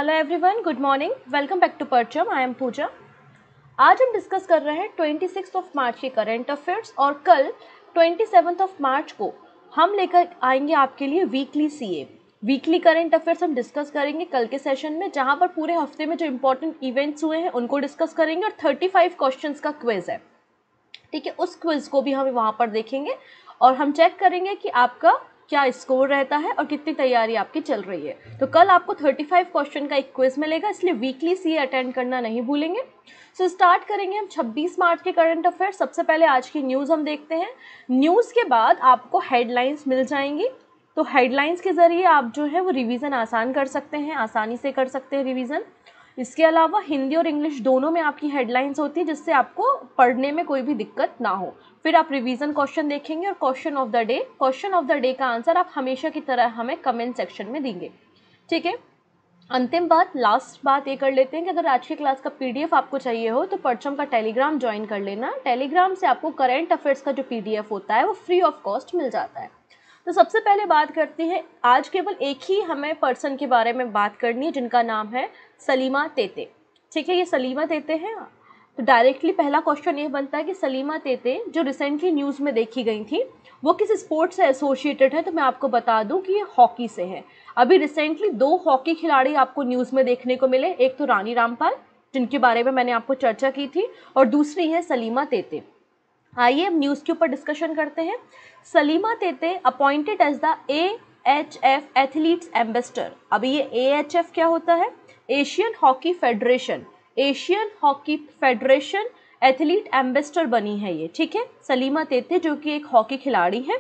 Hello everyone, good morning, welcome back to Parcham. I am Pooja. आज हम discuss कर रहे हैं 26 मार्च के करंट अफेयर्स और कल 27 मार्च को हम लेकर आएंगे आपके लिए weekly CA weekly current affairs हम डिस्कस करेंगे कल के सेशन में, जहां पर पूरे हफ्ते में जो इंपॉर्टेंट इवेंट्स हुए हैं उनको डिस्कस करेंगे और 35 क्वेश्चंस का क्विज है। ठीक है, उस क्विज को भी हम वहाँ पर देखेंगे और हम चेक करेंगे कि आपका क्या स्कोर रहता है और कितनी तैयारी आपकी चल रही है। तो कल आपको 35 क्वेश्चन का एक क्विज मिलेगा, इसलिए वीकली सीए अटेंड करना नहीं भूलेंगे। सो स्टार्ट करेंगे हम 26 मार्च के करंट अफेयर। सबसे पहले आज की न्यूज़ हम देखते हैं। न्यूज़ के बाद आपको हेडलाइंस मिल जाएंगी, तो हेडलाइंस के ज़रिए आप जो है वो रिवीजन आसान कर सकते हैं, आसानी से कर सकते हैं रिवीजन। इसके अलावा हिंदी और इंग्लिश दोनों में आपकी हेडलाइंस होती है, जिससे आपको पढ़ने में कोई भी दिक्कत ना हो। फिर आप रिवीजन क्वेश्चन देखेंगे और क्वेश्चन ऑफ द डे का आंसर आप हमेशा की तरह हमें कमेंट सेक्शन में देंगे। ठीक है, अंतिम बात, लास्ट बात ये कर लेते हैं कि अगर आज की क्लास का पीडीएफ आपको चाहिए हो तो परचम का टेलीग्राम ज्वाइन कर लेना। टेलीग्राम से आपको करंट अफेयर्स का जो पीडीएफ होता है वो फ्री ऑफ कॉस्ट मिल जाता है। तो सबसे पहले बात करते हैं, आज केवल एक ही हमें पर्सन के बारे में बात करनी है जिनका नाम है सलीमा तेते। ठीक है, ये सलीमा तेते हैं। तो डायरेक्टली पहला क्वेश्चन ये बनता है कि सलीमा तेते जो रिसेंटली न्यूज़ में देखी गई थी वो किस स्पोर्ट से एसोसिएटेड है। तो मैं आपको बता दूं कि ये हॉकी से है। अभी रिसेंटली 2 हॉकी खिलाड़ी आपको न्यूज़ में देखने को मिले, एक तो रानी रामपाल जिनके बारे में मैंने आपको चर्चा की थी और दूसरी है सलीमा तेते। आइए अब न्यूज़ के ऊपर डिस्कशन करते हैं। Salima Tete appointed as the AHF athletes ambassador. अभी ये AHF क्या होता है? Asian hockey federation athlete ambassador बनी है ये। ठीक है, सलीमा तेते जो कि एक हॉकी खिलाड़ी है।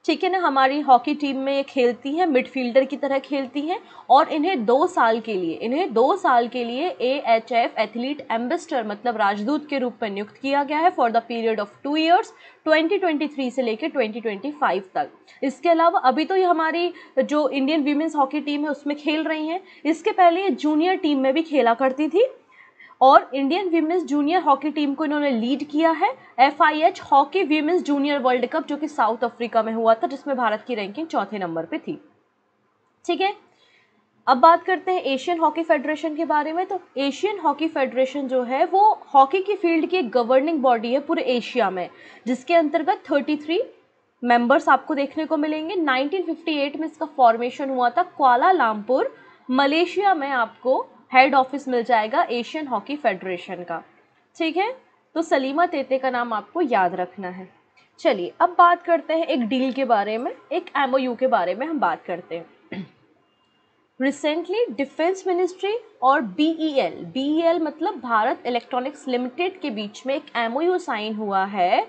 ठीक है ना, हमारी हॉकी टीम में ये खेलती हैं, मिडफील्डर की तरह खेलती हैं और इन्हें 2 साल के लिए AHF एथलीट एम्बेसडर मतलब राजदूत के रूप में नियुक्त किया गया है for the period of 2 years 2023 से लेकर 2025 तक। इसके अलावा अभी तो ये हमारी जो इंडियन वीमेंस हॉकी टीम है उसमें खेल रही हैं। इसके पहले ये जूनियर टीम में भी खेला करती थी और Indian women's junior hockey team को इन्होंने लीड किया है FIH hockey women's junior world cup जो कि साउथ अफ्रीका में हुआ था, जिसमें भारत की रैंकिंग 4थे नंबर पे थी। ठीक है, अब बात करते हैं एशियन हॉकी फेडरेशन के बारे में। तो एशियन हॉकी फेडरेशन जो है वो हॉकी की फील्ड की एक गवर्निंग बॉडी है पूरे एशिया में, जिसके अंतर्गत 33 मेंबर्स आपको देखने को मिलेंगे। 1958 में इसका फॉर्मेशन हुआ था। कुआलालंपुर मलेशिया में आपको हेड ऑफिस मिल जाएगा एशियन हॉकी फेडरेशन का। ठीक है, तो सलीमा तेते का नाम आपको याद रखना है। चलिए अब बात करते हैं एक डील के बारे में, एक MOU के बारे में हम बात करते हैं। रिसेंटली डिफेंस मिनिस्ट्री और BEL मतलब भारत इलेक्ट्रॉनिक्स लिमिटेड के बीच में एक MOU साइन हुआ है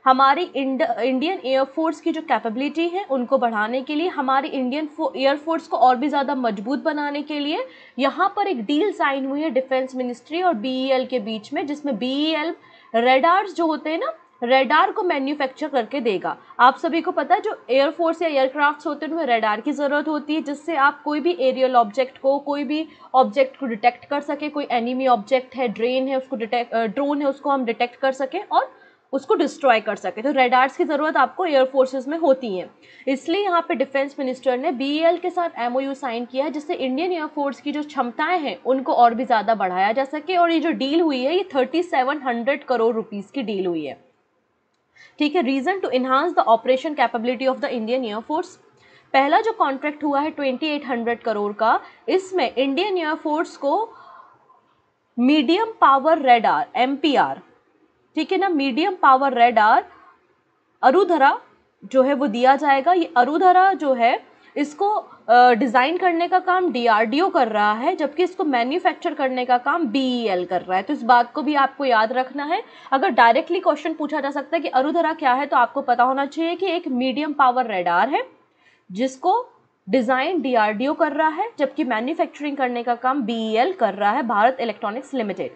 हमारी इंडियन एयरफोर्स की जो कैपेबिलिटी है उनको बढ़ाने के लिए, हमारी इंडियन एयरफोर्स को और भी ज़्यादा मजबूत बनाने के लिए यहाँ पर एक डील साइन हुई है डिफेंस मिनिस्ट्री और BEL के बीच में, जिसमें BEL रेडार्स जो होते हैं ना, रेडार को मैन्युफैक्चर करके देगा। आप सभी को पता है जो एयरफोर्स या एयरक्राफ्ट्स होते हैं उनमें रेडार की ज़रूरत होती है, जिससे आप कोई भी एरियल ऑब्जेक्ट को, कोई भी ऑब्जेक्ट को डिटेक्ट कर सके। कोई एनिमी ऑब्जेक्ट है, ड्रोन है, उसको हम डिटेक्ट कर सकें और उसको डिस्ट्रॉय कर सके। तो रेडार्स की ज़रूरत आपको एयरफोर्सेस में होती है, इसलिए यहाँ पे डिफेंस मिनिस्टर ने BEL के साथ MOU साइन किया है, जिससे इंडियन एयरफोर्स की जो क्षमताएं हैं उनको और भी ज़्यादा बढ़ाया जा सके। और ये जो डील हुई है ये 3700 करोड़ रुपीज़ की डील हुई है। ठीक है, reason to enhance the operation capability of the Indian air force. पहला जो कॉन्ट्रैक्ट हुआ है 2800 करोड़ का, इसमें इंडियन एयरफोर्स को मीडियम पावर रेडार MPR, ठीक है ना, मीडियम पावर रेडार अरुधरा जो है वो दिया जाएगा। ये अरुधरा जो है इसको डिज़ाइन करने का काम DRDO कर रहा है, जबकि इसको मैन्युफैक्चर करने का काम BEL कर रहा है। तो इस बात को भी आपको याद रखना है। अगर डायरेक्टली क्वेश्चन पूछा जा सकता है कि अरुधरा क्या है, तो आपको पता होना चाहिए कि एक मीडियम पावर रेडार है जिसको डिज़ाइन DRDO कर रहा है, जबकि मैन्युफैक्चरिंग करने का काम BEL कर रहा है, भारत इलेक्ट्रॉनिक्स लिमिटेड।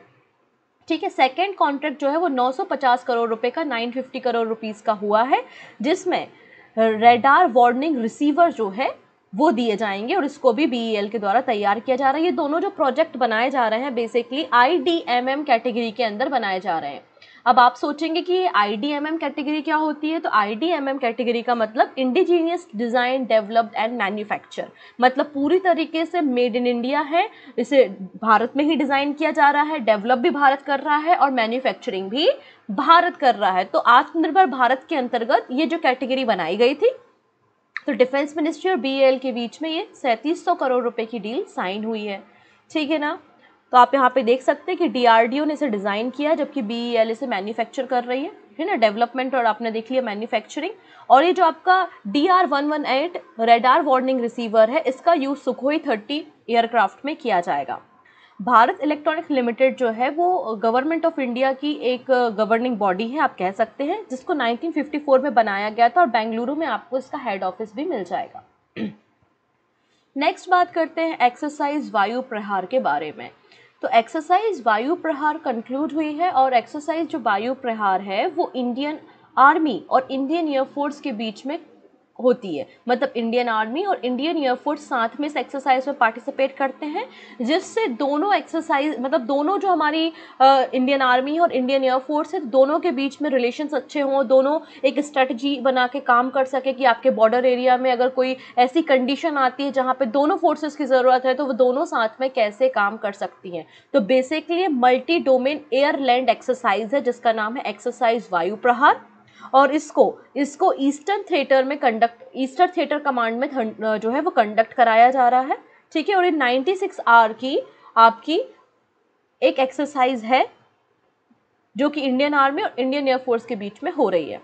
ठीक है, सेकेंड कॉन्ट्रैक्ट जो है वो 950 करोड़ रुपए का 950 करोड़ रुपीस का हुआ है, जिसमें रेडार वार्निंग रिसीवर जो है वो दिए जाएंगे और इसको भी BEL के द्वारा तैयार किया जा रहा है। ये दोनों जो प्रोजेक्ट बनाए जा रहे हैं बेसिकली IDMM कैटेगरी के अंदर बनाए जा रहे हैं। अब आप सोचेंगे कि IDMM कैटेगरी क्या होती है, तो IDMM कैटेगरी का मतलब indigenous design developed and manufacture, मतलब पूरी तरीके से मेड इन इंडिया है, इसे भारत में ही डिज़ाइन किया जा रहा है, डेवलप भी भारत कर रहा है और मैन्युफैक्चरिंग भी भारत कर रहा है। तो आत्मनिर्भर भारत के अंतर्गत ये जो कैटेगरी बनाई गई थी, तो डिफेंस मिनिस्ट्री और BEL के बीच में ये 3700 करोड़ रुपए की डील साइन हुई है, ठीक है ना। तो आप यहाँ पे देख सकते हैं कि DRDO ने इसे डिज़ाइन किया, जबकि BEL इसे मैन्युफैक्चर कर रही है ना, डेवलपमेंट और आपने देख लिया मैन्युफैक्चरिंग। और ये जो आपका DR-118 रेडार वार्निंग रिसीवर है, इसका यूज़ सुखोई 30 एयरक्राफ्ट में किया जाएगा। भारत इलेक्ट्रॉनिक्स लिमिटेड जो है वो गवर्नमेंट ऑफ इंडिया की एक गवर्निंग बॉडी है, आप कह सकते हैं, जिसको 1954 में बनाया गया था और बेंगलुरु में आपको इसका हेड ऑफिस भी मिल जाएगा। नेक्स्ट बात करते हैं एक्सरसाइज वायु प्रहार के बारे में। तो एक्सरसाइज वायु प्रहार कंक्लूड हुई है और एक्सरसाइज जो वायु प्रहार है वो इंडियन आर्मी और इंडियन एयरफोर्स के बीच में होती है, मतलब इंडियन आर्मी और इंडियन एयरफोर्स साथ में इस एक्सरसाइज में पार्टिसिपेट करते हैं, जिससे दोनों एक्सरसाइज मतलब दोनों जो हमारी इंडियन आर्मी और इंडियन एयरफोर्स है, दोनों के बीच में रिलेशंस अच्छे हों, दोनों एक स्ट्रेटजी बना के काम कर सके कि आपके बॉर्डर एरिया में अगर कोई ऐसी कंडीशन आती है जहाँ पे दोनों फोर्सेस की ज़रूरत है तो वो दोनों साथ में कैसे काम कर सकती हैं। तो basically multi domain air land exercise है जिसका नाम है एक्सरसाइज वायु प्रहार, और इसको ईस्टर्न थिएटर कमांड में जो है वो कंडक्ट कराया जा रहा है, ठीक है। और ये 96 आवर की आपकी एक एक्सरसाइज है जो कि इंडियन आर्मी और इंडियन एयरफोर्स के बीच में हो रही है।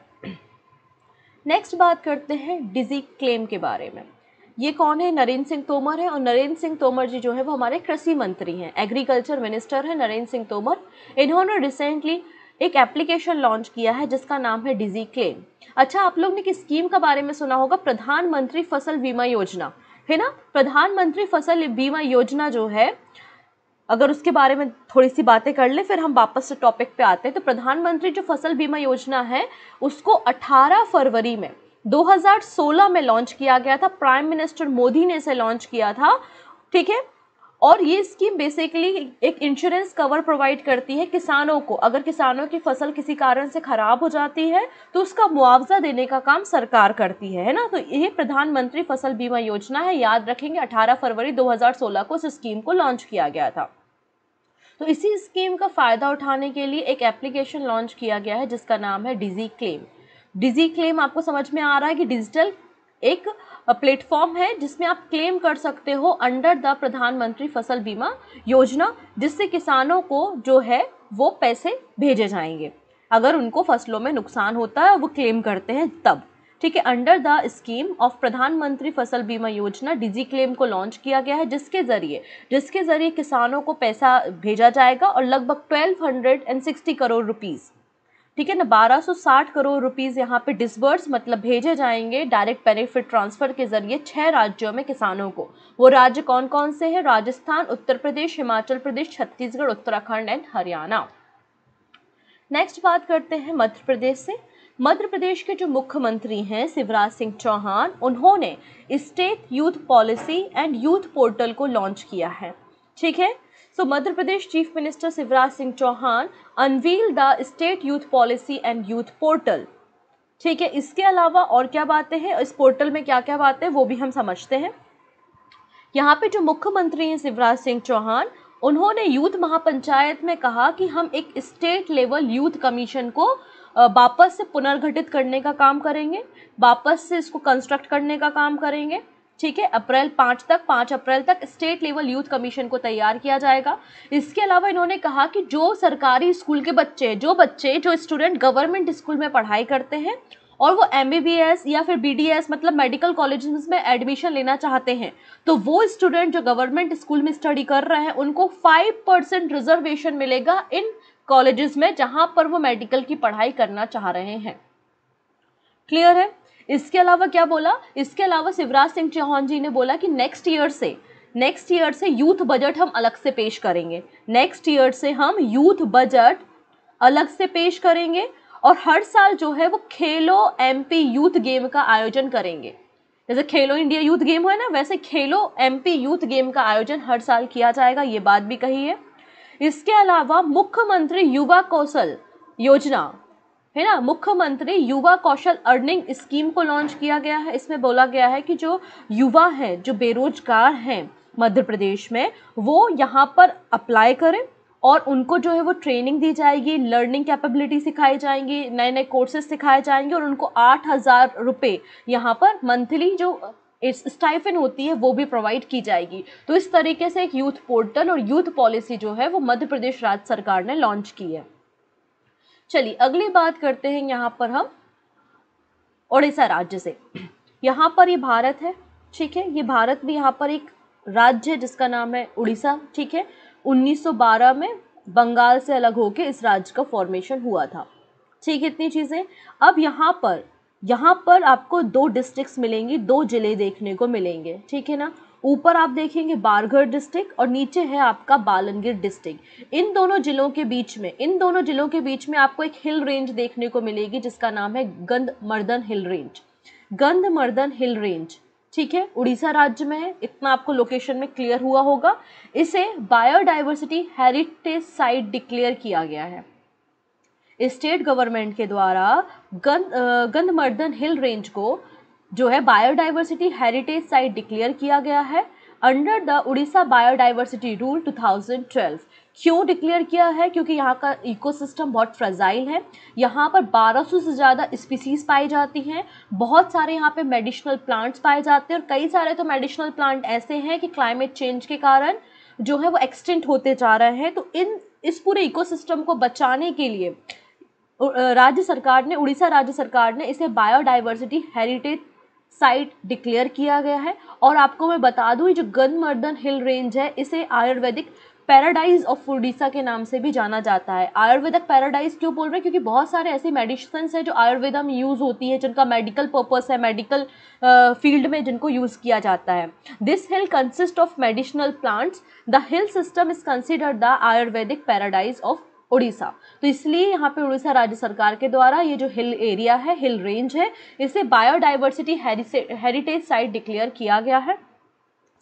नेक्स्ट बात करते हैं डिजी क्लेम के बारे में। ये कौन है? नरेंद्र सिंह तोमर है, और नरेंद्र सिंह तोमर जी जो है वो हमारे कृषि मंत्री हैं, एग्रीकल्चर मिनिस्टर है नरेंद्र सिंह तोमर। इन्होंने रिसेंटली एक एप्लीकेशन लॉन्च किया है जिसका नाम है डिजी क्लेम। अच्छा, आप लोग ने किस स्कीम के बारे में सुना होगा? प्रधानमंत्री फसल बीमा योजना, है ना। प्रधानमंत्री फसल बीमा योजना जो है, अगर उसके बारे में थोड़ी सी बातें कर ले फिर हम वापस से टॉपिक पे आते हैं। तो प्रधानमंत्री जो फसल बीमा योजना है उसको 18 फरवरी में 2016 में लॉन्च किया गया था, प्राइम मिनिस्टर मोदी ने इसे लॉन्च किया था, ठीक है। और ये स्कीम बेसिकली एक इंश्योरेंस कवर प्रोवाइड करती है किसानों को। अगर किसानों की फसल किसी कारण से खराब हो जाती है तो उसका मुआवजा देने का काम सरकार करती है ना। तो ये प्रधानमंत्री फसल बीमा योजना है, याद रखेंगे 18 फरवरी 2016 को इस स्कीम को लॉन्च किया गया था। तो इसी स्कीम का फ़ायदा उठाने के लिए एक एप्लीकेशन लॉन्च किया गया है जिसका नाम है डिजी क्लेम। डिजी क्लेम आपको समझ में आ रहा है कि डिजिटल एक प्लेटफॉर्म है जिसमें आप क्लेम कर सकते हो अंडर द प्रधानमंत्री फसल बीमा योजना, जिससे किसानों को जो है वो पैसे भेजे जाएंगे अगर उनको फसलों में नुकसान होता है, वो क्लेम करते हैं तब, ठीक है। अंडर द स्कीम ऑफ प्रधानमंत्री फसल बीमा योजना डिजी क्लेम को लॉन्च किया गया है, जिसके जरिए किसानों को पैसा भेजा जाएगा और लगभग 1260 करोड़ रुपीस, ठीक है ना, 1260 करोड़ रुपीस यहाँ पे डिसबर्स मतलब भेजे जाएंगे डायरेक्ट बेनिफिट ट्रांसफर के जरिए 6 राज्यों में किसानों को। वो राज्य कौन कौन से हैं? राजस्थान, उत्तर प्रदेश, हिमाचल प्रदेश, छत्तीसगढ़, उत्तराखंड एंड हरियाणा। नेक्स्ट बात करते हैं मध्य प्रदेश से। मध्य प्रदेश के जो मुख्यमंत्री हैं शिवराज सिंह चौहान, उन्होंने state youth policy and youth portal को लॉन्च किया है, ठीक है। So Madhya Pradesh chief minister Shivraj Singh Chouhan unveil the state youth policy and youth portal, ठीक है। इसके अलावा और क्या बातें हैं इस पोर्टल में, क्या क्या बातें हैं वो भी हम समझते हैं। यहाँ पे जो मुख्यमंत्री हैं शिवराज सिंह चौहान, उन्होंने यूथ महापंचायत में कहा कि हम एक स्टेट लेवल यूथ कमीशन को वापस से पुनर्गठित करने का काम करेंगे, वापस से इसको कंस्ट्रक्ट करने का काम करेंगे, ठीक है। 5 अप्रैल तक स्टेट लेवल यूथ कमीशन को तैयार किया जाएगा। इसके अलावा इन्होंने कहा कि जो सरकारी स्कूल के बच्चे जो स्टूडेंट गवर्नमेंट स्कूल में पढ़ाई करते हैं और वो MBBS या फिर BDS मतलब मेडिकल कॉलेजेस में एडमिशन लेना चाहते हैं, तो वो स्टूडेंट जो गवर्नमेंट स्कूल में स्टडी कर रहे हैं उनको 5% रिजर्वेशन मिलेगा इन कॉलेजेस में जहां पर वो मेडिकल की पढ़ाई करना चाह रहे हैं। क्लियर है? इसके अलावा क्या बोला? इसके अलावा शिवराज सिंह चौहान जी ने बोला कि नेक्स्ट ईयर से यूथ बजट हम अलग से पेश करेंगे। नेक्स्ट ईयर से हम यूथ बजट अलग से पेश करेंगे और हर साल जो है वो खेलो MP यूथ गेम का आयोजन करेंगे। जैसे खेलो इंडिया यूथ गेम है ना, वैसे खेलो MP यूथ गेम का आयोजन हर साल किया जाएगा, ये बात भी कही है। इसके अलावा मुख्यमंत्री युवा कौशल योजना है ना, मुख्यमंत्री युवा कौशल अर्निंग स्कीम को लॉन्च किया गया है। इसमें बोला गया है कि जो युवा हैं, जो बेरोजगार हैं मध्य प्रदेश में, वो यहाँ पर अप्लाई करें और उनको जो है वो ट्रेनिंग दी जाएगी, लर्निंग कैपेबिलिटी सिखाई जाएंगी, नए नए कोर्सेज सिखाए जाएंगे और उनको 8,000 रुपये यहाँ पर मंथली जो स्टाइफन होती है वो भी प्रोवाइड की जाएगी। तो इस तरीके से एक यूथ पोर्टल और यूथ पॉलिसी जो है वो मध्य प्रदेश राज्य सरकार ने लॉन्च की है। चलिए अगली बात करते हैं यहाँ पर हम उड़ीसा राज्य से। यहाँ पर ये भारत है, ठीक है, ये भारत में यहाँ पर एक राज्य है जिसका नाम है उड़ीसा, ठीक है। 1912 में बंगाल से अलग होकर इस राज्य का फॉर्मेशन हुआ था, ठीक है, इतनी चीज़ें। अब यहाँ पर आपको 2 डिस्ट्रिक्ट्स मिलेंगी, 2 जिले देखने को मिलेंगे, ठीक है ना। ऊपर आप देखेंगे बारगढ़ डिस्ट्रिक्ट और नीचे है आपका बालनगीर डिस्ट्रिक्ट। इन दोनों जिलों के बीच में आपको एक हिल रेंज देखने को मिलेगी जिसका नाम है गंधमर्दन हिल रेंज, ठीक है, उड़ीसा राज्य में है। इतना आपको लोकेशन में क्लियर हुआ होगा। इसे बायोडाइवर्सिटी हेरिटेज साइट डिक्लेयर किया गया है स्टेट गवर्नमेंट के द्वारा। गंधमर्दन हिल रेंज को जो है बायोडाइवर्सिटी हेरिटेज साइट डिक्लेयर किया गया है under the Orissa biodiversity rule 2012। क्यों डिक्लेयर किया है? क्योंकि यहाँ का इकोसिस्टम बहुत फ्रेजाइल है। यहाँ पर 1200 से ज़्यादा स्पीसीज पाई जाती हैं। बहुत सारे यहाँ पे मेडिसिनल प्लांट्स पाए जाते हैं और कई सारे तो मेडिसिनल प्लांट ऐसे हैं कि क्लाइमेट चेंज के कारण जो है वो एक्सटिंक्ट होते जा रहे हैं। तो इस पूरे इकोसिस्टम को बचाने के लिए उड़ीसा राज्य सरकार ने इसे बायोडाइवर्सिटी हेरिटेज साइट डिक्लेयर किया गया है। और आपको मैं बता दूं, जो गंधमर्दन हिल रेंज है इसे आयुर्वेदिक पैराडाइज ऑफ उड़ीसा के नाम से भी जाना जाता है। आयुर्वेदिक पैराडाइज क्यों बोल रहे हैं? क्योंकि बहुत सारे ऐसी मेडिसिन है जो आयुर्वेदा में यूज़ होती है, जिनका मेडिकल पर्पस है, मेडिकल फील्ड में जिनको यूज़ किया जाता है। This hill consist of medicinal plants. The hill system is considered the Ayurvedic paradise of Orissa. तो इसलिए यहाँ पे उड़ीसा राज्य सरकार के द्वारा ये जो हिल एरिया है, हिल रेंज है, इसे बायोडाइवर्सिटी हेरिटेज साइट डिक्लेयर किया गया है,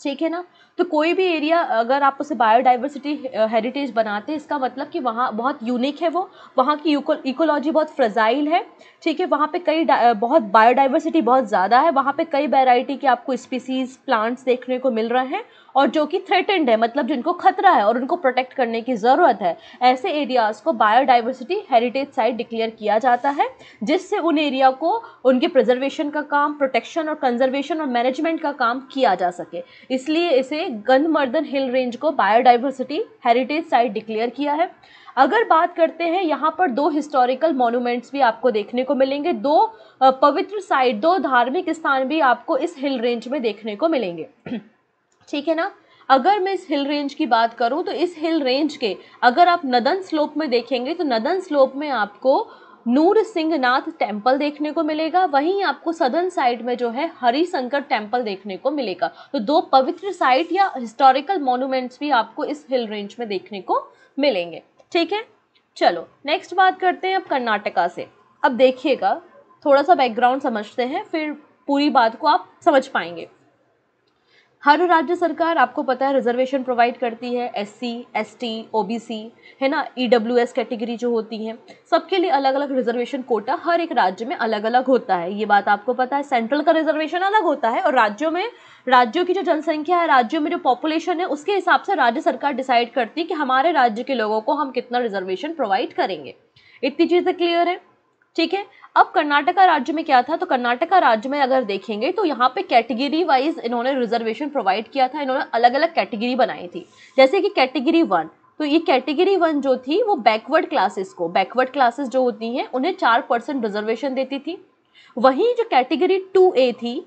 ठीक है ना। तो कोई भी एरिया अगर आप उसे बायोडाइवर्सिटी हेरिटेज बनाते हैं, इसका मतलब कि वहाँ बहुत यूनिक है, वो वहाँ की इकोलॉजी बहुत फ्रेजाइल है, ठीक है। वहाँ पे बहुत बायोडाइवर्सिटी बहुत ज़्यादा है। वहाँ पे कई वैरायटी के आपको स्पीसीज प्लांट्स देखने को मिल रहे हैं और जो कि थ्रेटेंड है, मतलब जिनको खतरा है और उनको प्रोटेक्ट करने की ज़रूरत है। ऐसे एरियाज़ को बायोडाइवर्सिटी हेरिटेज साइट डिक्लेयर किया जाता है, जिससे उन एरिया को उनके प्रिजर्वेशन का काम, प्रोटेक्शन और कंजर्वेशन और मैनेजमेंट का काम किया जा सके। इसलिए इसे गंधमर्दन हिल रेंज को बायोडाइवर्सिटी हेरिटेज साइट डिक्लेयर किया है। अगर बात करते हैं, यहाँ पर 2 हिस्टोरिकल मॉन्यूमेंट्स भी आपको देखने को मिलेंगे, 2 पवित्र साइट, 2 धार्मिक स्थान भी आपको इस हिल रेंज में देखने को मिलेंगे, ठीक है ना। अगर मैं इस हिल रेंज की बात करूं तो इस हिल रेंज के अगर आप नदन स्लोप में देखेंगे तो नदन स्लोप में आपको नूर सिंहनाथ टेम्पल देखने को मिलेगा। वहीं आपको सदर्न साइड में जो है हरिशंकर टेम्पल देखने को मिलेगा। तो 2 पवित्र साइट या हिस्टोरिकल मॉन्यूमेंट्स भी आपको इस हिल रेंज में देखने को मिलेंगे, ठीक है। चलो नेक्स्ट बात करते हैं अब कर्नाटका से। अब देखिएगा, थोड़ा सा बैकग्राउंड समझते हैं, फिर पूरी बात को आप समझ पाएंगे। हर राज्य सरकार, आपको पता है, रिजर्वेशन प्रोवाइड करती है। SC, ST, OBC है ना, EWS कैटेगरी जो होती हैं, सबके लिए अलग अलग रिजर्वेशन कोटा हर एक राज्य में अलग अलग होता है। ये बात आपको पता है। सेंट्रल का रिजर्वेशन अलग होता है और राज्यों की जो जनसंख्या है, राज्यों में जो पॉपुलेशन है, उसके हिसाब से राज्य सरकार डिसाइड करती है कि हमारे राज्य के लोगों को हम कितना रिजर्वेशन प्रोवाइड करेंगे। इतनी चीज़ें क्लियर है, ठीक है। अब कर्नाटका राज्य में क्या था? तो कर्नाटका राज्य में अगर देखेंगे तो यहाँ पे कैटेगरी वाइज इन्होंने रिजर्वेशन प्रोवाइड किया था। इन्होंने अलग अलग कैटेगरी बनाई थी, जैसे कि कैटेगरी 1। तो ये कैटेगरी 1 जो थी वो बैकवर्ड क्लासेस जो होती हैं उन्हें 4% रिजर्वेशन देती थी। वहीं जो कैटेगरी 2A थी,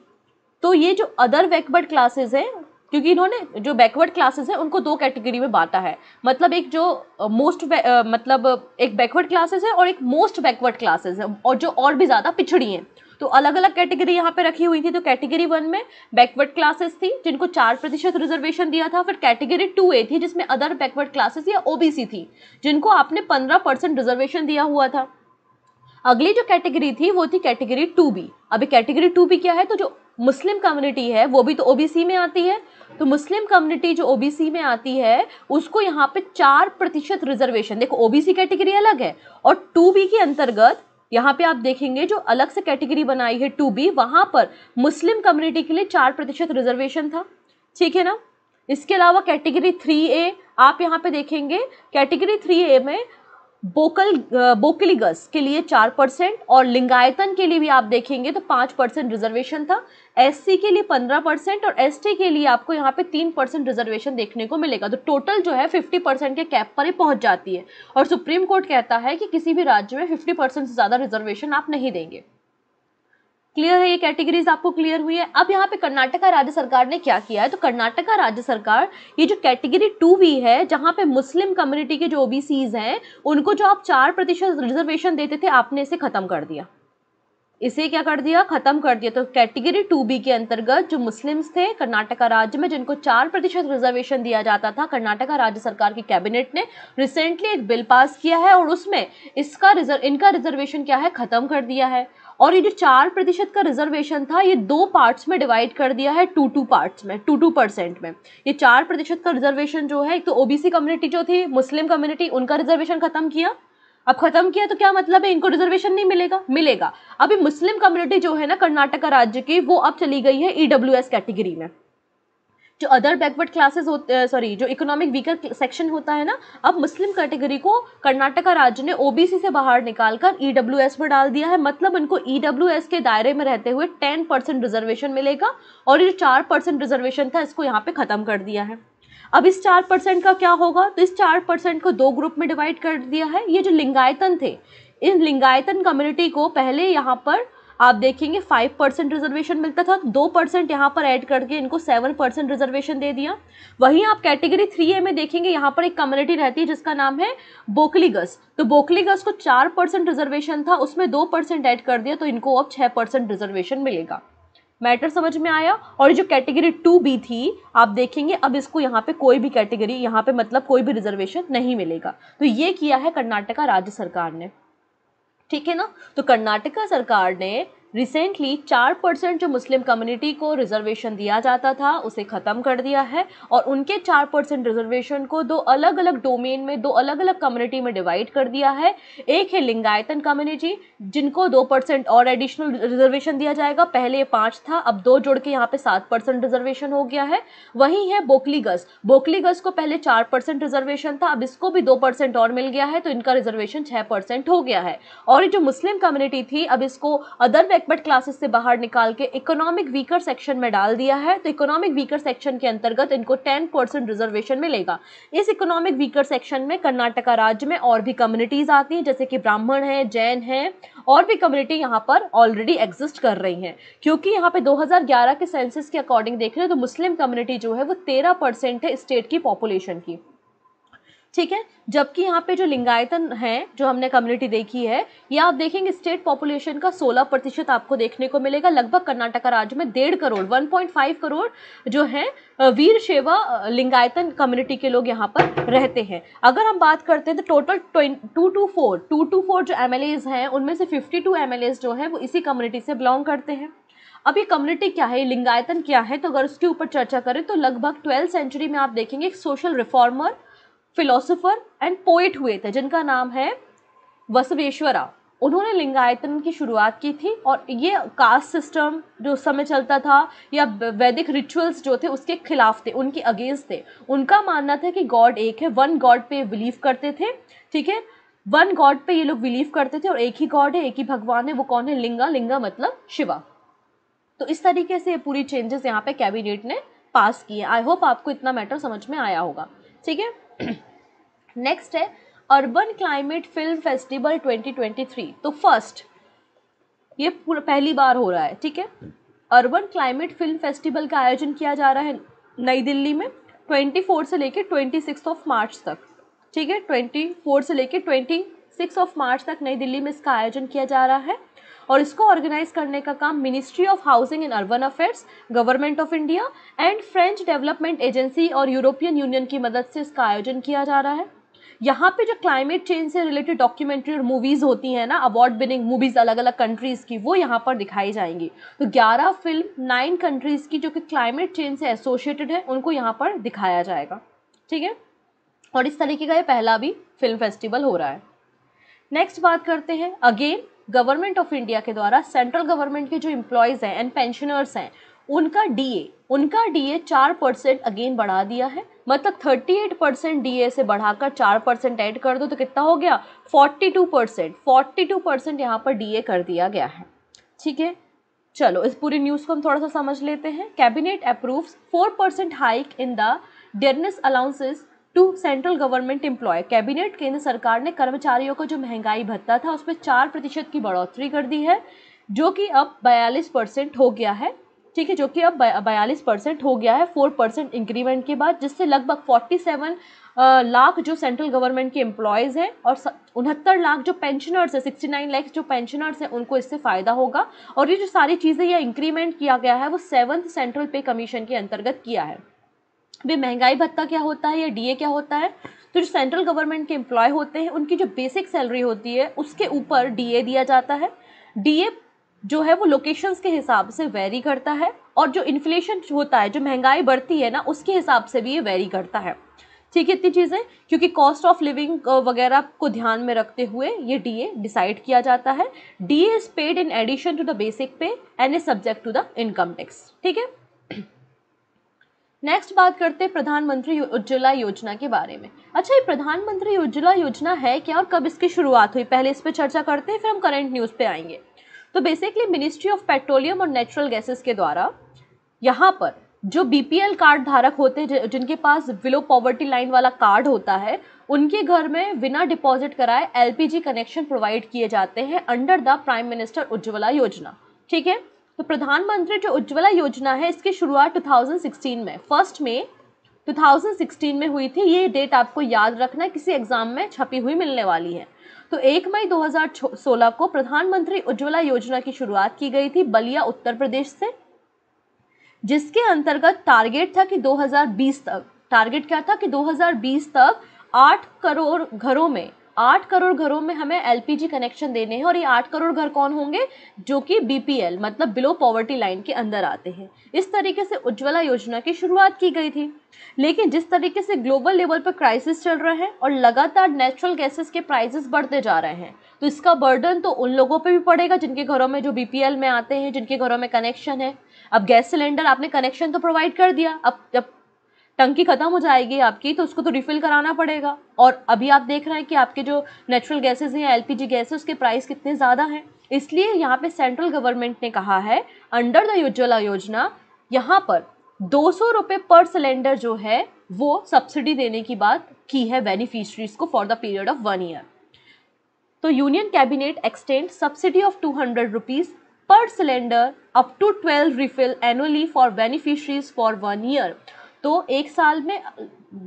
तो ये जो अदर बैकवर्ड क्लासेस हैं, क्योंकि इन्होंने जो बैकवर्ड क्लासेस हैं उनको 2 कैटेगरी में बांटा है। मतलब एक जो एक बैकवर्ड क्लासेस है और एक मोस्ट बैकवर्ड क्लासेस है, और जो और भी ज़्यादा पिछड़ी हैं। तो अलग अलग कैटेगरी यहाँ पे रखी हुई थी। तो कैटेगरी 1 में बैकवर्ड क्लासेस थी जिनको 4% रिजर्वेशन दिया था। फिर कैटेगरी 2A थी जिसमें अदर बैकवर्ड क्लासेस या OBC थी, जिनको आपने 15% रिजर्वेशन दिया हुआ था। अगली जो कैटेगरी थी वो थी कैटेगरी 2B। अभी कैटेगरी 2B क्या है? तो जो मुस्लिम कम्युनिटी है वो भी तो ओबीसी में आती है, तो मुस्लिम कम्युनिटी जो ओबीसी में आती है उसको यहाँ पे 4% रिजर्वेशन, देखो ओबीसी कैटेगरी अलग है और 2B के अंतर्गत यहाँ पे आप देखेंगे जो अलग से कैटेगरी बनाई है 2B, वहां पर मुस्लिम कम्युनिटी के लिए 4% रिजर्वेशन था, ठीक है ना। इसके अलावा कैटेगरी 3A आप यहाँ पे देखेंगे, कैटेगरी 3A में बोकलीगस के लिए 4% और लिंगायतन के लिए भी आप देखेंगे तो 5% रिजर्वेशन था। एससी के लिए 15% और एसटी के लिए आपको यहाँ पे 3% रिजर्वेशन देखने को मिलेगा। तो टोटल जो है 50% के कैप पर ही पहुंच जाती है और सुप्रीम कोर्ट कहता है कि किसी भी राज्य में 50% से ज़्यादा रिजर्वेशन आप नहीं देंगे। क्लियर है, ये कैटेगरीज आपको क्लियर हुई है। अब यहाँ पे कर्नाटका राज्य सरकार ने क्या किया है, तो कर्नाटका राज्य सरकार ये जो कैटेगरी 2B है जहाँ पे मुस्लिम कम्युनिटी के जो ओबीसीज हैं उनको जो आप 4% रिजर्वेशन देते थे आपने इसे खत्म कर दिया, इसे क्या कर दिया, खत्म कर दिया। तो कैटेगरी 2B के अंतर्गत जो मुस्लिम्स थे कर्नाटका राज्य में जिनको 4% रिजर्वेशन दिया जाता था, कर्नाटका राज्य सरकार की कैबिनेट ने रिसेंटली एक बिल पास किया है और उसमें इनका रिजर्वेशन क्या है, खत्म कर दिया है। और ये जो 4% का रिजर्वेशन था ये 2 पार्ट्स में डिवाइड कर दिया है, 2 पार्ट्स में, 2% में। ये 4% का रिजर्वेशन जो है, एक तो ओबीसी कम्युनिटी जो थी, मुस्लिम कम्युनिटी, उनका रिजर्वेशन खत्म किया। अब खत्म किया तो क्या मतलब है, इनको रिजर्वेशन नहीं मिलेगा, मिलेगा। अभी मुस्लिम कम्युनिटी जो है ना कर्नाटका राज्य की, वो अब चली गई है ईडब्ल्यूएस कैटेगरी में। जो अदर बैकवर्ड क्लासेस होते, सॉरी जो इकोनॉमिक वीकर सेक्शन होता है ना, अब मुस्लिम कैटेगरी को कर्नाटका राज्य ने ओबीसी से बाहर निकालकर ईडब्ल्यूएस में डाल दिया है। मतलब उनको ईडब्ल्यूएस के दायरे में रहते हुए 10% रिजर्वेशन मिलेगा और ये 4% रिजर्वेशन था इसको यहाँ पे खत्म कर दिया है। अब इस 4% का क्या होगा, तो इस 4% को 2 ग्रुप में डिवाइड कर दिया है। ये जो लिंगायतन थे, इन लिंगायतन कम्युनिटी को पहले यहाँ पर आप देखेंगे 5% रिजर्वेशन मिलता था, 2% यहाँ पर ऐड करके इनको 7% रिजर्वेशन दे दिया। वहीं आप कैटेगरी 3A में देखेंगे यहाँ पर एक कम्युनिटी रहती है जिसका नाम है बोकलीगस, तो बोकलीगस को 4% रिजर्वेशन था, उसमें 2% ऐड कर दिया तो इनको अब 6% रिजर्वेशन मिलेगा। मैटर समझ में आया। और जो कैटेगरी 2B थी आप देखेंगे अब इसको यहाँ पे कोई भी कैटेगरी, यहाँ पे मतलब कोई भी रिजर्वेशन नहीं मिलेगा। तो ये किया है कर्नाटका राज्य सरकार ने, ठीक है ना। तो कर्नाटका सरकार ने रिसेंटली 4% जो मुस्लिम कम्युनिटी को रिजर्वेशन दिया जाता था उसे ख़त्म कर दिया है और उनके 4% रिजर्वेशन को 2 अलग अलग डोमेन में, 2 अलग अलग कम्युनिटी में डिवाइड कर दिया है। एक है लिंगायतन कम्युनिटी जिनको 2% और एडिशनल रिजर्वेशन दिया जाएगा, पहले 5 था अब 2 जोड़ के यहाँ पे 7% रिजर्वेशन हो गया है। वहीं है बोकलीगस, बोकलीगस को पहले 4% रिजर्वेशन था, अब इसको भी 2% और मिल गया है तो इनका रिजर्वेशन 6% हो गया है। और ये जो मुस्लिम कम्युनिटी थी अब इसको अदर बैकवर्ड क्लासेस से बाहर निकाल के इकोनॉमिक वीकर सेक्शन में डाल दिया है, तो इकोनॉमिक वीकर सेक्शन के अंतर्गत इनको 10% रिजर्वेशन मिलेगा। इस इकोनॉमिक वीकर सेक्शन में कर्नाटका राज्य में और भी कम्युनिटीज आती हैं जैसे कि ब्राह्मण हैं, जैन हैं, और भी कम्युनिटी यहाँ पर ऑलरेडी एग्जिस्ट कर रही हैं। क्योंकि यहाँ पे 2011 के सेंसस के अकॉर्डिंग देख रहे हैं तो मुस्लिम कम्युनिटी जो है वो 13% है स्टेट की पॉपुलेशन की, ठीक है। जबकि यहाँ पे जो लिंगायतन है जो हमने कम्युनिटी देखी है, ये आप देखेंगे स्टेट पॉपुलेशन का 16% आपको देखने को मिलेगा। लगभग कर्नाटका राज्य में 1.5 करोड़ 1.5 करोड़ जो है वीर शैव लिंगायतन कम्युनिटी के लोग यहाँ पर रहते हैं। अगर हम बात करते हैं तो टोटल 224 जो MLAs हैं उनमें से 52 MLAs जो है वो इसी कम्युनिटी से बिलोंग करते हैं। अब ये कम्युनिटी क्या है, लिंगायतन क्या है, तो अगर उसके ऊपर चर्चा करें तो लगभग 12th सेंचुरी में आप देखेंगे एक social reformer, philosopher and poet हुए थे जिनका नाम है बसवेश्वरा। उन्होंने लिंगायतन की शुरुआत की थी और ये कास्ट सिस्टम जो उस समय चलता था या वैदिक रिचुअल्स जो थे उसके खिलाफ थे, उनके अगेंस्ट थे। उनका मानना था कि गॉड एक है, वन गॉड पे बिलीव करते थे, ठीक है, वन गॉड पे ये लोग बिलीव करते थे और एक ही गॉड है, एक ही भगवान है, वो कौन है, लिंगा, लिंगा मतलब शिवा। तो इस तरीके से पूरी चेंजेस यहाँ पे कैबिनेट ने पास किए। आई होप आपको इतना मैटर समझ में आया होगा, ठीक है। नेक्स्ट है अर्बन क्लाइमेट फिल्म फेस्टिवल 2023। तो फर्स्ट ये पहली बार हो रहा है, ठीक है। अर्बन क्लाइमेट फिल्म फेस्टिवल का आयोजन किया जा रहा है नई दिल्ली में 24 से लेकर 26 मार्च तक, ठीक है। 24 से लेकर 26 मार्च तक नई दिल्ली में इसका आयोजन किया जा रहा है और इसको ऑर्गेनाइज करने का काम ministry of housing and urban affairs, government of India and French development agency और यूरोपियन यूनियन की मदद से इसका आयोजन किया जा रहा है। यहाँ पे जो क्लाइमेट चेंज से रिलेटेड डॉक्यूमेंट्री और मूवीज़ होती हैं ना, अवार्ड विनिंग मूवीज़ अलग अलग कंट्रीज़ की, वो यहाँ पर दिखाई जाएंगी। तो 11 फिल्म 9 कंट्रीज़ की जो कि क्लाइमेट चेंज से एसोसिएटेड है, उनको यहाँ पर दिखाया जाएगा, ठीक है। और इस तरीके का ये पहला भी फिल्म फेस्टिवल हो रहा है। नेक्स्ट बात करते हैं, अगेन गवर्नमेंट ऑफ इंडिया के द्वारा सेंट्रल गवर्नमेंट के जो एम्प्लॉयज़ हैं एंड पेंशनर्स हैं, उनका डीए 4% अगेन बढ़ा दिया है। मतलब 38% डीए से बढ़ाकर 4% ऐड कर दो तो कितना हो गया, 42% यहाँ पर डीए कर दिया गया है, ठीक है। चलो इस पूरी न्यूज़ को हम थोड़ा सा समझ लेते हैं। Cabinet approves 4% hike in the dearness allowances to central government employ. Cabinet केंद्र सरकार ने कर्मचारियों को जो महंगाई भत्ता था उसमें 4% की बढ़ोतरी कर दी है, जो कि अब 42% हो गया है, ठीक है, जो कि अब 42% हो गया है 4% इंक्रीमेंट के बाद, जिससे लगभग 47 लाख जो सेंट्रल गवर्नमेंट के एम्प्लॉयज़ हैं और 69 लाख जो पेंशनर्स है, 69 लाख जो पेंशनर्स हैं, उनको इससे फ़ायदा होगा। और ये जो सारी चीज़ें ये इंक्रीमेंट किया गया है वो 7th सेंट्रल पे कमीशन के अंतर्गत किया है। अभी महंगाई भत्ता क्या होता है या डीए क्या होता है, तो जो सेंट्रल गवर्नमेंट के एम्प्लॉय होते हैं उनकी जो बेसिक सैलरी होती है उसके ऊपर डीए दिया जाता है। डीए जो है वो लोकेशंस के हिसाब से वेरी करता है, और जो इन्फ्लेशन होता है, जो महंगाई बढ़ती है ना, उसके हिसाब से भी ये वेरी करता है, ठीक है। इतनी चीज़ें, क्योंकि कॉस्ट ऑफ लिविंग वगैरह को ध्यान में रखते हुए ये डीए डिसाइड किया जाता है। DA is paid in addition to the basic pay and is subject to the income tax, ठीक है। नेक्स्ट बात करते हैं प्रधानमंत्री उज्ज्वला योजना के बारे में। अच्छा, ये प्रधानमंत्री उज्ज्वला योजना है क्या और कब इसकी शुरुआत हुई, पहले इस पर चर्चा करते हैं, फिर हम करंट न्यूज़ पे आएंगे। तो बेसिकली मिनिस्ट्री ऑफ पेट्रोलियम और नेचुरल गैसेस के द्वारा यहाँ पर जो बीपीएल कार्ड धारक होते हैं, जिनके पास बिलो पॉवर्टी लाइन वाला कार्ड होता है, उनके घर में बिना डिपॉजिट कराए एलपीजी कनेक्शन प्रोवाइड किए जाते हैं under the prime minister Ujjwala योजना, ठीक है। तो प्रधानमंत्री जो उज्ज्वला योजना है, इसकी शुरुआत 2016 में 1 मई 2016 में हुई थी। ये डेट आपको याद रखना है, किसी एग्जाम में छपी हुई मिलने वाली है। तो 1 मई 2016 को प्रधानमंत्री उज्ज्वला योजना की शुरुआत की गई थी बलिया उत्तर प्रदेश से, जिसके अंतर्गत टारगेट था कि 2020 तक, टारगेट क्या था कि 2020 तक 8 करोड़ घरों में हमें एलपीजी कनेक्शन देने हैं। और ये 8 करोड़ घर कौन होंगे, जो कि बीपीएल मतलब बिलो पॉवर्टी लाइन के अंदर आते हैं। इस तरीके से उज्ज्वला योजना की शुरुआत की गई थी। लेकिन जिस तरीके से ग्लोबल लेवल पर क्राइसिस चल रहा है और लगातार नेचुरल गैसेस के प्राइसेस बढ़ते जा रहे हैं, तो इसका बर्डन तो उन लोगों पे भी पड़ेगा जिनके घरों में जो बीपीएल में आते हैं, जिनके घरों में कनेक्शन है। अब गैस सिलेंडर आपने कनेक्शन तो प्रोवाइड कर दिया, अब जब टंकी खत्म हो जाएगी आपकी तो उसको तो रिफिल कराना पड़ेगा। और अभी आप देख रहे हैं कि आपके जो नेचुरल गैसेस हैं, एलपीजी गैसेस, उसके प्राइस कितने ज़्यादा हैं। इसलिए यहाँ पे सेंट्रल गवर्नमेंट ने कहा है अंडर द उज्ज्वला योजना यहाँ पर 200 रुपये पर सिलेंडर जो है वो सब्सिडी देने की बात की है बेनिफिशरीज को for the period of 1 year. तो union cabinet extend subsidy of 200 rupees per cylinder up to 12 refill annually for beneficiaries for 1 year. तो एक साल में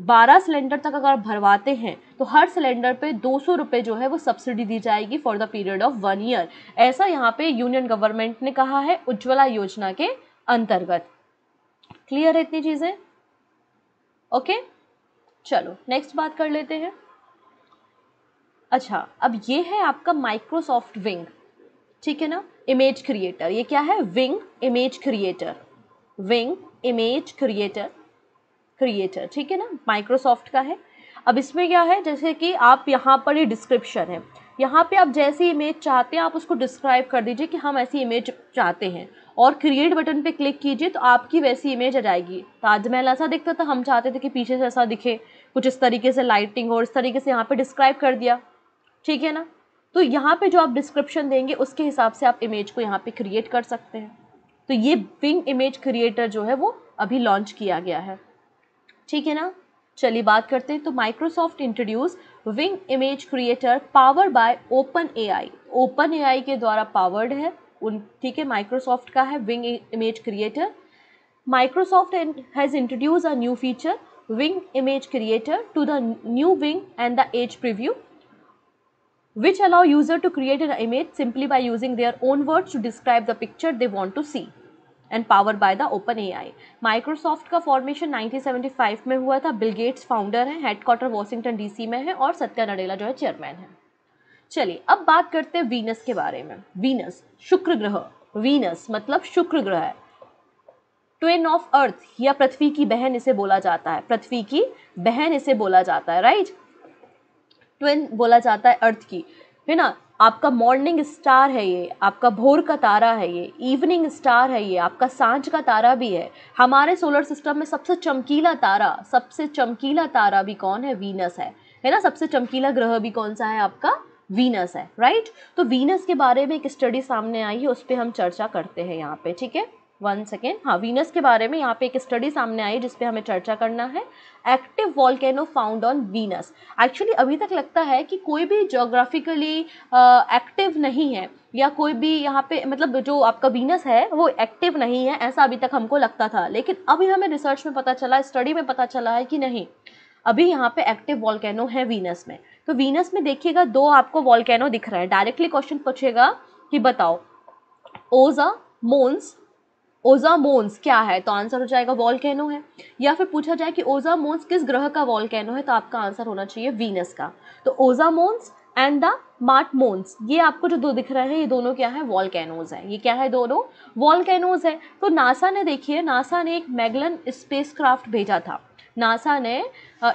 12 सिलेंडर तक अगर भरवाते हैं तो हर सिलेंडर पे 200 रुपये जो है वो सब्सिडी दी जाएगी for the period of 1 year. ऐसा यहाँ पे यूनियन गवर्नमेंट ने कहा है उज्ज्वला योजना के अंतर्गत। क्लियर है इतनी चीज़ें? ओके, चलो नेक्स्ट बात कर लेते हैं। अच्छा, अब ये है आपका माइक्रोसॉफ्ट विंग, ठीक है ना, इमेज क्रिएटर। ये क्या है, Bing image creator, wing image creator, ठीक है ना, माइक्रोसॉफ्ट का है। अब इसमें क्या है, जैसे कि आप यहाँ पर ये डिस्क्रिप्शन है, यहाँ पे आप जैसी इमेज चाहते हैं आप उसको डिस्क्राइब कर दीजिए कि हम ऐसी इमेज चाहते हैं, और क्रिएट बटन पे क्लिक कीजिए तो आपकी वैसी इमेज आ जाएगी। ताजमहल ऐसा दिखता था, हम चाहते थे कि पीछे से ऐसा दिखे, कुछ इस तरीके से लाइटिंग और इस तरीके से यहाँ पे डिस्क्राइब कर दिया, ठीक है ना। तो यहाँ पे जो आप डिस्क्रिप्शन देंगे उसके हिसाब से आप इमेज को यहाँ पे क्रिएट कर सकते हैं। तो ये विंग इमेज क्रिएटर जो है वो अभी लॉन्च किया गया है, ठीक है ना। चलिए बात करते हैं। तो Microsoft introduce Bing image creator power by OpenAI के द्वारा पावर्ड है ठीक है, माइक्रोसॉफ्ट का है Bing image creator. Microsoft has introduce a new feature Bing image creator to the new Bing and the Edge preview which allow user to create an image simply by using their own words to describe the picture they want to see. And power by the open AI. Microsoft का formation 1975 में हुआ था। Bill Gates founder हैं, headquarter Washington DC में है और सत्या नडेला जो है चेयरमैन है। चलिए अब बात करते हैं वीनस के बारे में। वीनस शुक्र ग्रह, वीनस मतलब शुक्र ग्रह है। ट्विन ऑफ अर्थ या पृथ्वी की बहन इसे बोला जाता है, पृथ्वी की बहन इसे बोला जाता है, राइट। ट्विन बोला जाता है अर्थ की, है ना। आपका मॉर्निंग स्टार है ये, आपका भोर का तारा है ये, इवनिंग स्टार है ये, आपका सांझ का तारा भी है। हमारे सोलर सिस्टम में सबसे चमकीला तारा भी कौन है? वीनस है ना। सबसे चमकीला ग्रह भी कौन सा है? आपका वीनस है, राइट। तो वीनस के बारे में एक स्टडी सामने आई है, उस पर हम चर्चा करते हैं यहाँ पे, ठीक है। 1 सेकेंड, हाँ, वीनस के बारे में यहाँ पे एक स्टडी सामने आई जिसपे हमें चर्चा करना है। Active volcano found on Venus. Actually अभी तक लगता है कि कोई भी जोग्राफिकली एक्टिव नहीं है, या कोई भी यहाँ पे मतलब जो आपका वीनस है वो एक्टिव नहीं है, ऐसा अभी तक हमको लगता था। लेकिन अभी हमें रिसर्च में पता चला, स्टडी में पता चला है कि नहीं, अभी यहाँ पे एक्टिव वॉल्केनो है वीनस में। तो वीनस में देखिएगा 2 आपको वॉल्केनो दिख रहे हैं। डायरेक्टली क्वेश्चन पूछेगा कि बताओ ओजामोन्स क्या है, तो आंसर हो जाएगा वॉल्केनो है। या फिर पूछा जाए कि ओजामोन्स किस ग्रह का वॉल्केनो है, तो आपका आंसर होना चाहिए वीनस का। तो ओजामोन्स एंड द मार्टमोन्स, ये आपको जो 2 दिख रहे हैं, ये दोनों क्या है? वॉल्केनोज है। ये क्या है? दोनों वॉल्केनोज है। तो नासा ने देखिए, नासा ने एक मैगलन स्पेसक्राफ्ट भेजा था। नासा ने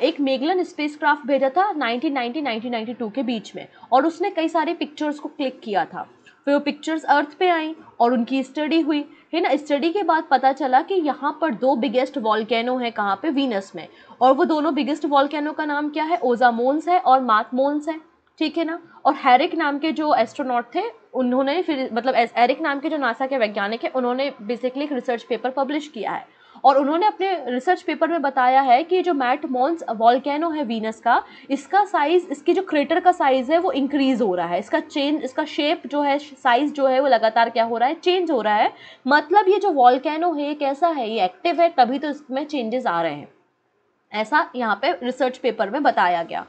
एक मैगलन स्पेसक्राफ्ट भेजा था 1990-1992 के बीच में, और उसने कई सारे पिक्चर्स को क्लिक किया था। फिर वो पिक्चर्स अर्थ पे आई और उनकी स्टडी हुई, है ना। स्टडी के बाद पता चला कि यहाँ पर 2 बिगेस्ट वॉल्केनो है, कहाँ पे? वीनस में। और वो दोनों बिगेस्ट वॉल्केनो का नाम क्या है? ओजामोन्स है और मार्टमोन्स है, ठीक है ना। और हेरिक नाम के जो एस्ट्रोनॉट थे, उन्होंने फिर मतलब एरिक नाम के जो नासा के वैज्ञानिक है, उन्होंने बेसिकली एक रिसर्च पेपर पब्लिश किया है, और उन्होंने अपने रिसर्च पेपर में बताया है कि जो मार्टमोन्स वॉल्केनो है वीनस का, इसका साइज, इसकी जो क्रेटर का साइज है वो इंक्रीज हो रहा है। इसका शेप जो है, साइज जो है वो लगातार क्या हो रहा है? चेंज हो रहा है। मतलब ये जो वॉल्केनो है ये कैसा है? ये एक्टिव है, तभी तो इसमें चेंजेस आ रहे हैं, ऐसा यहाँ पे रिसर्च पेपर में बताया गया।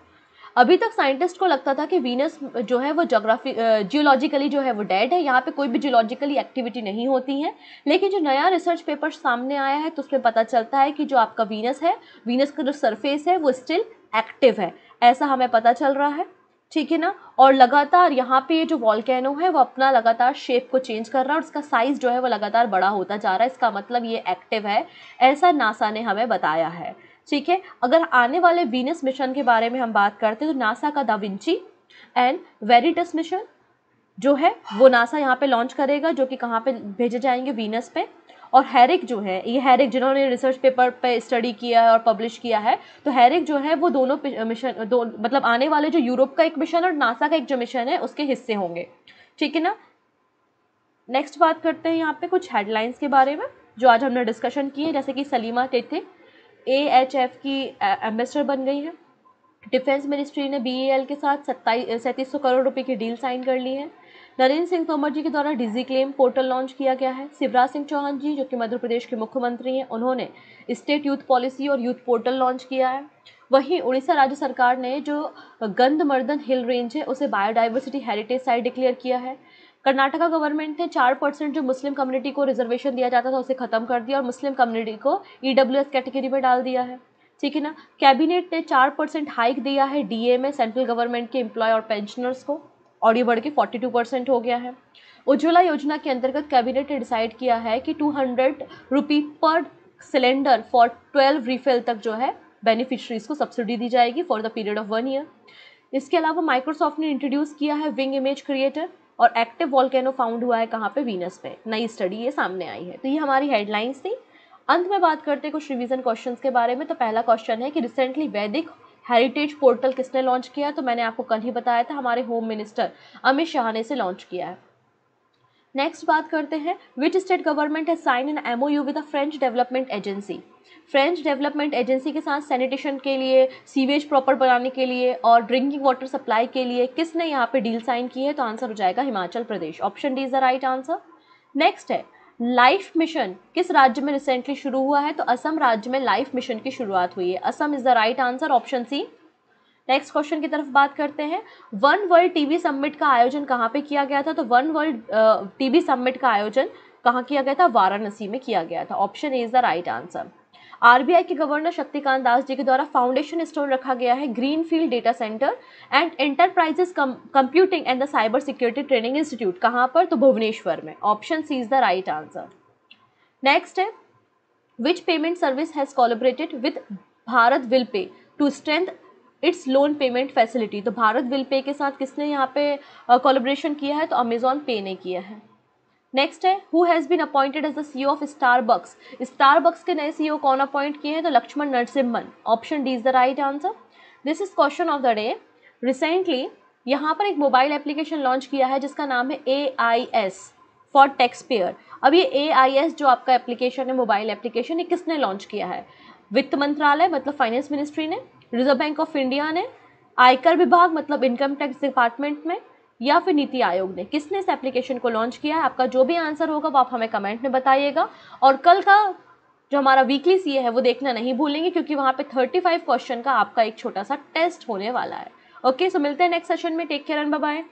अभी तक साइंटिस्ट को लगता था कि वीनस जो है वो जियोलॉजिकली जो है वो डेड है, यहाँ पे कोई भी जियोलॉजिकली एक्टिविटी नहीं होती है। लेकिन जो नया रिसर्च पेपर सामने आया है तो उसमें पता चलता है कि जो आपका वीनस है, वीनस का जो सरफेस है वो स्टिल एक्टिव है, ऐसा हमें पता चल रहा है, ठीक है ना। और लगातार यहाँ पे ये जो वॉल्केनो है वो अपना लगातार शेप को चेंज कर रहा है और उसका साइज जो है वो लगातार बड़ा होता जा रहा है। इसका मतलब ये एक्टिव है, ऐसा नासा ने हमें बताया है, ठीक है। अगर आने वाले वीनस मिशन के बारे में हम बात करते हैं तो नासा का दा विंची एंड वेरिटस मिशन जो है वो नासा यहाँ पे लॉन्च करेगा, जो कि कहाँ पे भेजे जाएंगे? वीनस पे। और हेरिक जो है, ये हेरिक जिन्होंने रिसर्च पेपर पे स्टडी किया है और पब्लिश किया है, तो हेरिक जो है वो दोनों मिशन मतलब आने वाले जो यूरोप का एक मिशन और नासा का एक जो मिशन है उसके हिस्से होंगे, ठीक है ना। नेक्स्ट बात करते हैं यहाँ पे कुछ हेडलाइंस के बारे में जो आज हमने डिस्कशन की है, जैसे कि सलीमा टेथे AHF की एम्बेसडर बन गई है। डिफेंस मिनिस्ट्री ने BEL के साथ 3700 करोड़ रुपए की डील साइन कर ली है। नरेंद्र सिंह तोमर जी के द्वारा डिजी क्लेम पोर्टल लॉन्च किया गया है। शिवराज सिंह चौहान जी जो कि मध्य प्रदेश के मुख्यमंत्री हैं, उन्होंने स्टेट यूथ पॉलिसी और यूथ पोर्टल लॉन्च किया है। वहीं उड़ीसा राज्य सरकार ने जो गंधमर्दन हिल रेंज है उसे बायोडाइवर्सिटी हेरिटेज साइट डिक्लेयर किया है। कर्नाटका गवर्नमेंट ने 4% जो मुस्लिम कम्युनिटी को रिजर्वेशन दिया जाता था उसे खत्म कर दिया और मुस्लिम कम्युनिटी को EWS कैटेगरी में डाल दिया है, ठीक है ना। कैबिनेट ने 4% हाइक दिया है DA में सेंट्रल गवर्नमेंट के एम्प्लॉय और पेंशनर्स को, और ये बढ़ के 42% हो गया है। उज्ज्वला योजना के अंतर्गत कैबिनेट ने डिसाइड किया है कि 200 रुपी पर सिलेंडर फॉर 12 रिफिल तक जो है बेनिफिशरीज को सब्सिडी दी जाएगी for the period of 1 year. इसके अलावा माइक्रोसॉफ्ट ने इंट्रोड्यूस किया है विंग इमेज क्रिएटर, और एक्टिव वॉल्केनो फाउंड हुआ है कहाँ पे? वीनस पे। नई स्टडी ये सामने आई है। तो ये हमारी हेडलाइंस थी। अंत में बात करते हैं कुछ रिवीजन क्वेश्चंस के बारे में। तो पहला क्वेश्चन है कि रिसेंटली वैदिक हेरिटेज पोर्टल किसने लॉन्च किया? तो मैंने आपको कल ही बताया था, हमारे होम मिनिस्टर अमित शाह ने इसे लॉन्च किया है। नेक्स्ट बात करते हैं, which state government has sign an MOU with the French development agency. French development agency के साथ सैनिटेशन के लिए, सीवेज प्रॉपर बनाने के लिए और ड्रिंकिंग वाटर सप्लाई के लिए किसने यहाँ पे डील साइन की है? तो आंसर हो जाएगा Himachal Pradesh. Option D is the right answer. Next है, लाइफ मिशन किस राज्य में रिसेंटली शुरू हुआ है? तो असम राज्य में लाइफ मिशन की शुरुआत हुई है। Assam is the right answer, option C. Next question की तरफ बात करते हैं, वन वर्ल्ड टीबी समिट का आयोजन कहाँ पे किया गया था? तो वन वर्ल्ड टीबी समिट का आयोजन कहाँ किया गया था? वाराणसी में किया गया था। Option A is the right answer. RBI के गवर्नर शक्तिकांत दास जी के द्वारा फाउंडेशन स्टोन रखा गया है greenfield data centre and enterprises computing and the cyber security training institute, कहाँ पर? तो भुवनेश्वर में। Option C is the right answer. Next है, which payment service has collaborated with Bharat will pay to strength its loan payment facility? तो Bharat will पे के साथ किसने यहाँ पे कोलैबोरेशन किया है? तो अमेजॉन पे ने किया है। नेक्स्ट है, who has been appointed as the CEO of Starbucks? Starbucks के नए सीईओ कौन अपॉइंट किए हैं? तो Lakshman Narasimhan. Option D is the right answer. This is question of the day. Recently यहाँ पर एक मोबाइल एप्लीकेशन लॉन्च किया है जिसका नाम है AIS फॉर टैक्स पेयर। अब ये AIS जो आपका एप्लीकेशन है, मोबाइल एप्लीकेशन, ये किसने लॉन्च किया है? वित्त मंत्रालय मतलब फाइनेंस मिनिस्ट्री ने, रिजर्व बैंक ऑफ इंडिया ने, आयकर विभाग मतलब इनकम टैक्स डिपार्टमेंट में, या फिर नीति आयोग ने? किसने इस एप्लीकेशन को लॉन्च किया है? आपका जो भी आंसर होगा वो आप हमें कमेंट में बताइएगा। और कल का जो हमारा वीकली सीए है वो देखना नहीं भूलेंगे, क्योंकि वहाँ पे 35 क्वेश्चन का आपका एक छोटा सा टेस्ट होने वाला है। ओके, सो मिलते हैं नेक्स्ट सेशन में। Take care and bye bye.